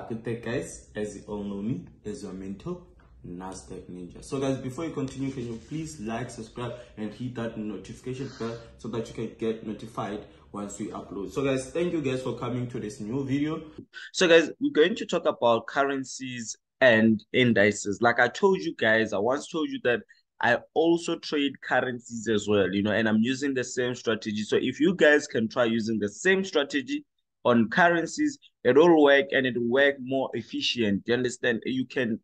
Good day, guys. As you all know me, as your mentor, NASDAQ Ninja. So guys, before you continue, can you please like, subscribe, and hit that notification bell so that you can get notified once we upload. So guys, thank you guys for coming to this new video. So guys, we're going to talk about currencies and indices. Like I told you guys, I once told you that I also trade currencies as well, and I'm using the same strategy. So if you guys can try using the same strategy on currencies, it will work and it will work more efficient. You understand? You can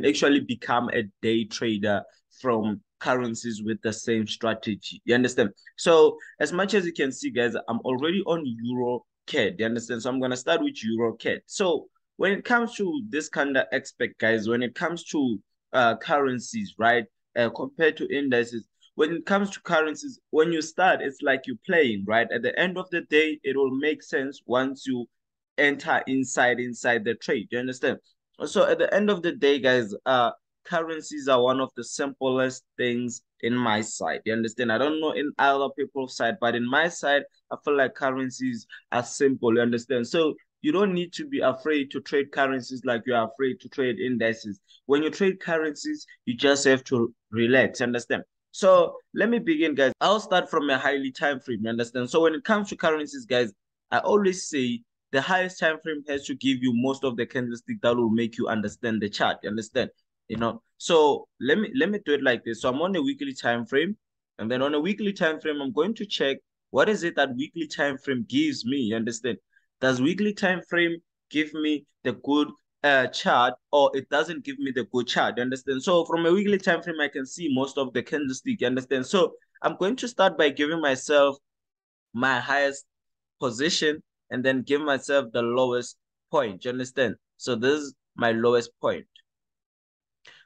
actually become a day trader from currencies with the same strategy. You understand? So as much as you can see, guys, I'm already on Euro CAD. You understand? So I'm gonna start with Euro CAD. So when it comes to this kind of aspect, guys, when it comes to currencies, right, compared to indices, when it comes to currencies, when you start, it's like you're playing, right? At the end of the day, it will make sense once you enter inside the trade. You understand? So at the end of the day, guys, currencies are one of the simplest things in my side. You understand? I don't know in other people's side, but in my side, I feel like currencies are simple. You understand? So you don't need to be afraid to trade currencies like you are afraid to trade indices. When you trade currencies, you just have to relax. You understand? So let me begin, guys. I'll start from a highly time frame. You understand? So when it comes to currencies, guys, I always say the highest time frame has to give you most of the candlestick that will make you understand the chart. You understand? So let me do it like this. So I'm on a weekly time frame, and then on a weekly time frame, I'm going to check what is it that weekly time frame gives me. You understand? Does weekly time frame give me the good chart, or it doesn't give me the good chart? You understand? So from a weekly time frame, I can see most of the candlestick. You understand? So I'm going to start by giving myself my highest position and then give myself the lowest point. You understand? So this is my lowest point.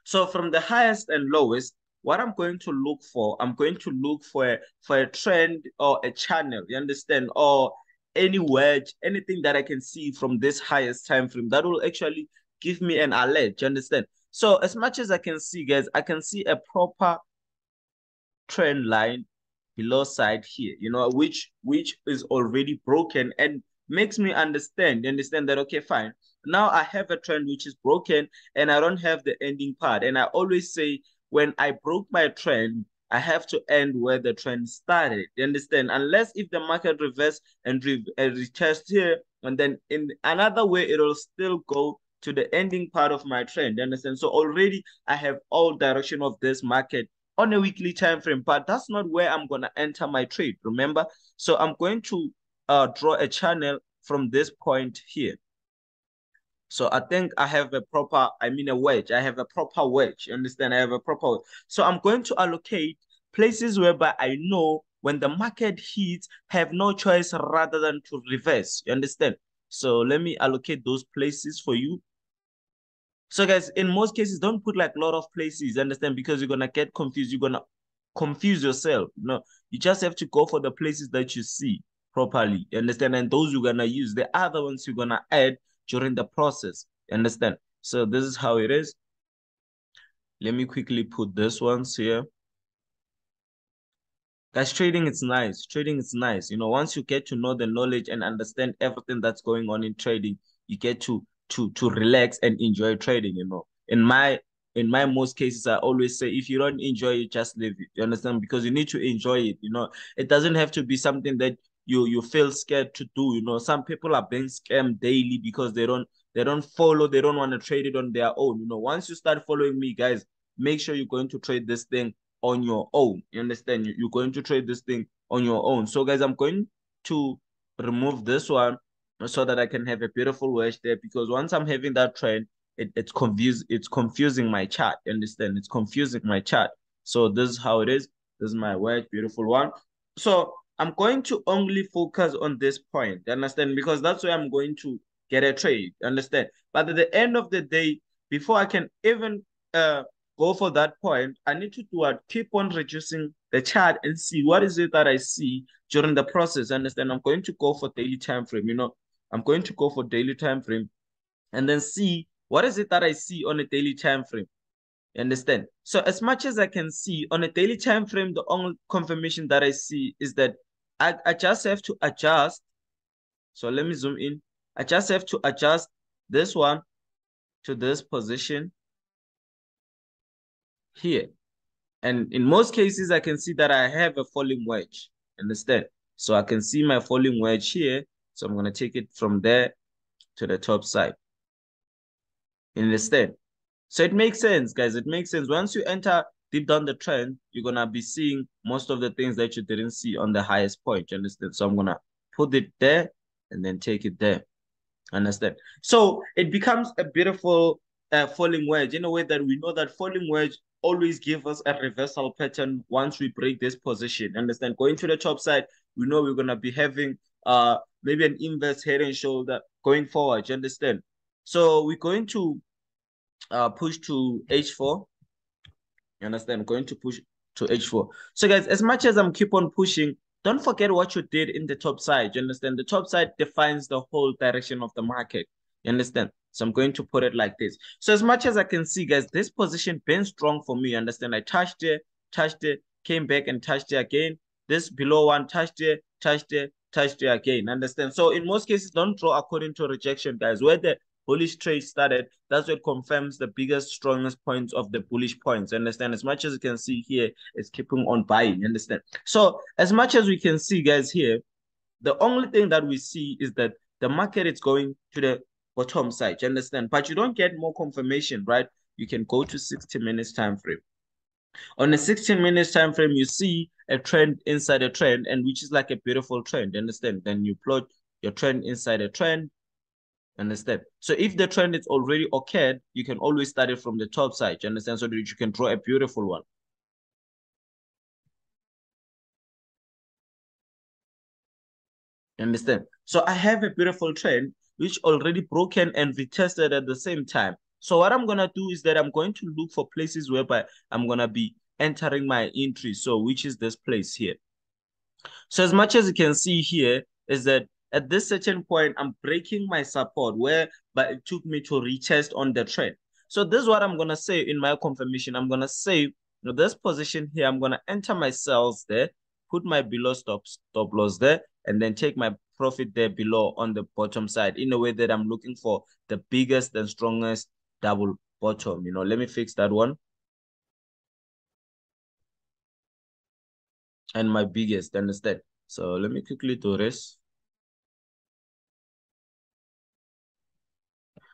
So from the highest and lowest, what I'm going to look for, I'm going to look for a trend or a channel, you understand, or any wedge, anything that I can see from this highest time frame that will actually give me an alert, you understand? So as much as I can see, guys, I can see a proper trend line below side here, which is already broken and makes me understand that, okay, fine, now I have a trend which is broken and I don't have the ending part. And I always say, when I broke my trend, I have to end where the trend started. You understand? Unless if the market reverse and retest here, and then in another way, it will still go to the ending part of my trend. You understand? So already I have all direction of this market on a weekly time frame, but that's not where I'm going to enter my trade, remember? So I'm going to draw a channel from this point here. So I think I have a proper, a wedge. I have a proper wedge. You understand? I have a proper wedge. So I'm going to allocate places whereby I know when the market hits, have no choice rather than to reverse. You understand? So let me allocate those places for you. So guys, in most cases, don't put like a lot of places, understand? Because you're going to get confused. You're going to confuse yourself. You just have to go for the places that you see properly, you understand? And those you're going to use. The other ones you're going to add during the process, you understand? So this is how it is. Let me quickly put this ones here. Guys, trading is nice. Trading is nice. Once you get to know the knowledge and understand everything that's going on in trading, you get to relax and enjoy trading. In my most cases, I always say, if you don't enjoy it, just leave it. You understand? Because you need to enjoy it. It doesn't have to be something that you feel scared to do. Some people are being scammed daily because they don't follow, they don't want to trade it on their own. Once you start following me, guys, make sure you're going to trade this thing on your own. You understand? You're going to trade this thing on your own. So guys, I'm going to remove this one so that I can have a beautiful wedge there, because once I'm having that trend, it's confusing my chart. You understand? It's confusing my chart. So this is how it is. This is my wedge, beautiful one. So I'm going to only focus on this point. You understand? Because that's where I'm going to get a trade. You understand? But at the end of the day, before I can even go for that point, I need to do what? Keep on reducing the chart and see what is it that I see during the process. Understand? I'm going to go for daily time frame. I'm going to go for daily time frame and then see what is it that I see on a daily time frame. You understand? So as much as I can see on a daily time frame, the only confirmation that I see is that I just have to adjust. So let me zoom in. I just have to adjust this one to this position here. And in most cases, I can see that I have a falling wedge. Understand? So I can see my falling wedge here. So I'm going to take it from there to the top side. Understand? So it makes sense, guys. It makes sense. Once you enter deep down the trend, you're going to be seeing most of the things that you didn't see on the highest point. You understand? So I'm going to put it there and then take it there. Understand? So it becomes a beautiful falling wedge in a way that we know that falling wedge always give us a reversal pattern once we break this position. Understand? Going to the top side, we know we're going to be having maybe an inverse head and shoulder going forward. You understand? So we're going to push to H4. You understand? I'm going to push to H4. So guys, as much as I'm keep on pushing, don't forget what you did in the top side. You understand? The top side defines the whole direction of the market. You understand? So I'm going to put it like this. So as much as I can see, guys, this position been strong for me. You understand? I touched it, came back and touched it again. This below one, touched it, again. Understand? So in most cases, don't draw according to rejection, guys. Where the bullish trade started, that's what confirms the biggest, strongest points of the bullish points. Understand? As much as you can see here, it's keeping on buying. Understand? So as much as we can see, guys, here, the only thing that we see is that the market is going to the bottom side. You understand? But you don't get more confirmation, right? You can go to 60 minutes time frame. On a 16 minutes time frame, you see a trend inside a trend, and which is like a beautiful trend. You understand? Then you plot your trend inside a trend. Understand? So if the trend is already occurred, you can always start it from the top side. You understand? So that you can draw a beautiful one. You understand? So I have a beautiful trend which already broken and retested at the same time. So what I'm gonna do is that I'm going to look for places whereby I'm gonna be entering my entry. So which is this place here. So as much as you can see here is that at this certain point, I'm breaking my support where but it took me to retest on the trend. So this is what I'm going to say in my confirmation. I'm going to say, you know, this position here, I'm going to enter my cells there, put my below stop loss there, and then take my profit there below on the bottom side in a way that I'm looking for the biggest and strongest double bottom. You know, let me fix that one. And my biggest, understand? So let me quickly do this.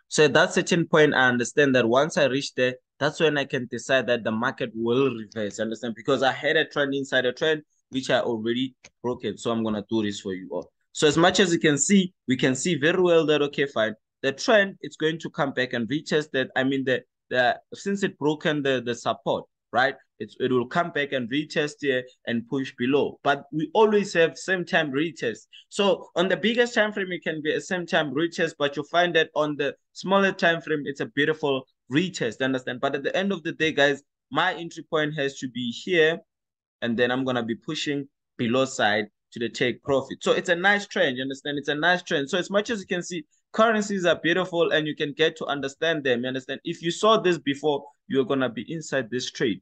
So at that certain point, I understand that once I reach there, that's when I can decide that the market will reverse. Understand? Because I had a trend inside a trend, which I already broken. So I'm going to do this for you all. So as much as you can see, we can see very well that, okay, fine. The trend, it's going to come back and retest that. I mean, since it broken the support, right? It will come back and retest here and push below. But we always have same time retest. So on the biggest time frame, it can be a same time retest, but you find that on the smaller time frame, it's a beautiful retest. Understand? But at the end of the day, guys, my entry point has to be here, and then I'm gonna be pushing below side to the take profit. So it's a nice trend. You understand? It's a nice trend. So as much as you can see, currencies are beautiful and you can get to understand them. You understand? If you saw this before, you're gonna be inside this trade.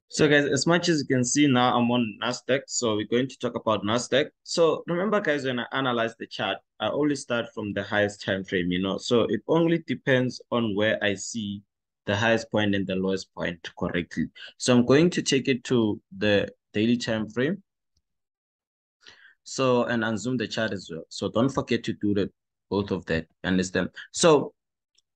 So guys, as much as you can see now, I'm on NASDAQ. So we're going to talk about NASDAQ. So remember guys, when I analyze the chart, I always start from the highest time frame, you know. So it only depends on where I see the highest point and the lowest point correctly. So I'm going to take it to the daily time frame. So, and unzoom the chart as well. So don't forget to do both of that, understand? So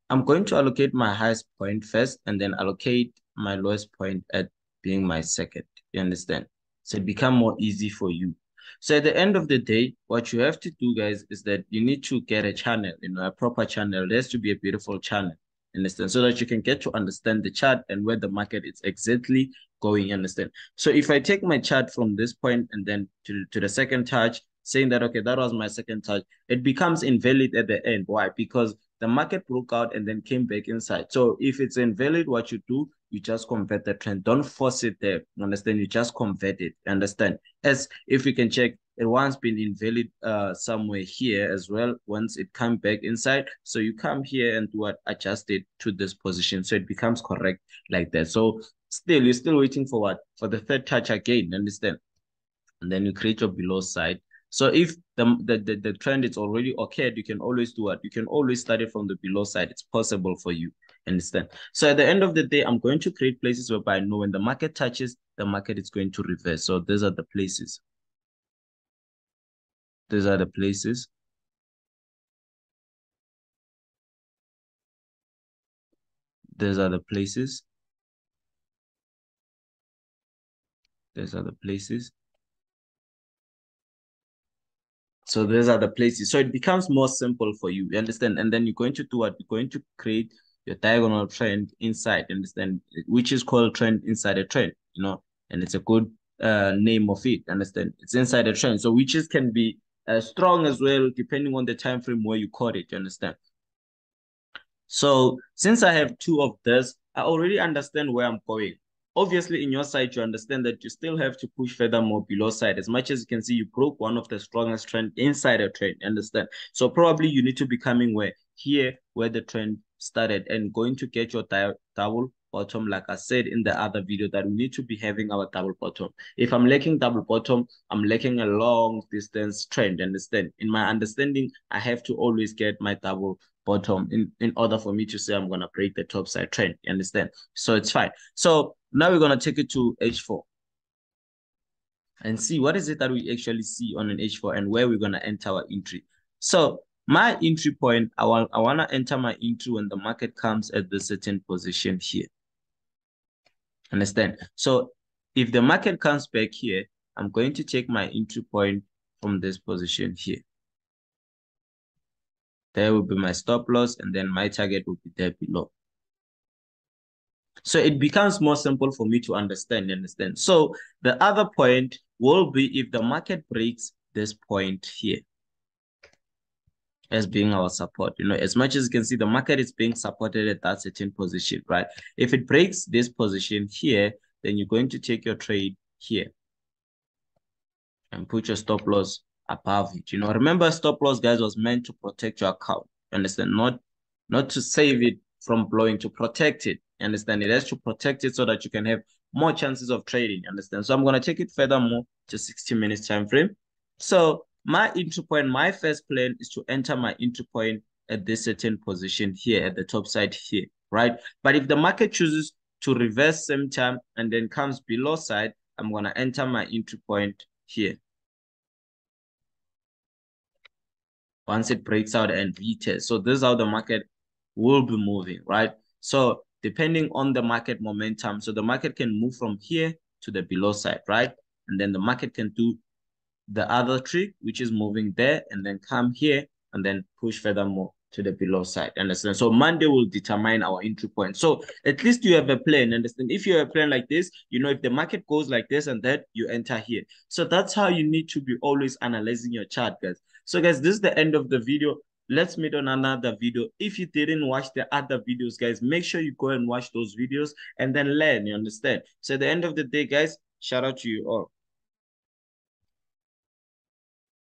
I'm going to allocate my highest point first and then allocate my lowest point at being my second. You understand? So it become more easy for you. So at the end of the day, what you have to do, guys, is that you need to get a channel, you know, a proper channel. There has to be a beautiful channel, understand? So that you can get to understand the chart and where the market is exactly going, understand? So if I take my chart from this point and then to the second touch, saying that, okay, that was my second touch, it becomes invalid at the end. Why? Because the market broke out and then came back inside. So if it's invalid, what you do, you just convert the trend. Don't force it there. Understand? You just convert it. Understand? As if you can check, it once been invalid somewhere here as well. Once it come back inside, so you come here and do what, adjust it to this position so it becomes correct like that. So still, you're still waiting for what, for the third touch again, understand? And then you create your below side. So if the trend is already occurred, you can always do what? You can always start it from the below side. It's possible for you. Understand? So at the end of the day, I'm going to create places whereby I know when the market touches, the market is going to reverse. So these are the places. These are the places. These are the places. These are the places. So these are the places. So it becomes more simple for you. You understand? And then you're going to do what? You're going to create your diagonal trend inside, understand? Which is called trend inside a trend, you know, and it's a good name of it, understand? It's inside a trend. So witches can be strong as well, depending on the time frame where you caught it, you understand? So since I have two of this, I already understand where I'm going. Obviously, in your side, you understand that you still have to push further more below side. As much as you can see, you broke one of the strongest trend inside a trend, understand? So probably you need to be coming where? Here, where the trend started, and going to get your double bottom, like I said in the other video, that we need to be having our double bottom. If I'm lacking double bottom, I'm lacking a long distance trend, understand? In my understanding, I have to always get my double bottom in order for me to say I'm going to break the top side trend. You understand? So it's fine. So now we're going to take it to H4 and see what is it that we actually see on an H4 and where we're going to enter our entry. So my entry point, I want to enter my entry when the market comes at the certain position here. Understand? So if the market comes back here, I'm going to take my entry point from this position here. There will be my stop loss, and then my target will be there below. So it becomes more simple for me to understand, you understand? So the other point will be if the market breaks this point here as being our support. You know, as much as you can see, the market is being supported at that certain position, right? If it breaks this position here, then you're going to take your trade here and put your stop loss above it. You know, remember, stop loss, guys, was meant to protect your account. Understand? Not to save it from blowing, to protect it. Understand? It has to protect it so that you can have more chances of trading. Understand? So I'm going to take it furthermore to 60 minutes time frame. So my entry point, my first plan is to enter my entry point at this certain position here at the top side here, right? But if the market chooses to reverse same time and then comes below side, I'm going to enter my entry point here. Once it breaks out and retests. So this is how the market will be moving, right? So depending on the market momentum, so the market can move from here to the below side, right? And then the market can do the other trick, which is moving there and then come here and then push furthermore to the below side. Understand? So Monday will determine our entry point. So at least you have a plan. Understand? If you have a plan like this, you know, if the market goes like this and that, you enter here. So that's how you need to be always analyzing your chart, guys. So guys, this is the end of the video. Let's meet on another video. If you didn't watch the other videos, guys, make sure you go and watch those videos and then learn, you understand? So at the end of the day, guys, shout out to you all.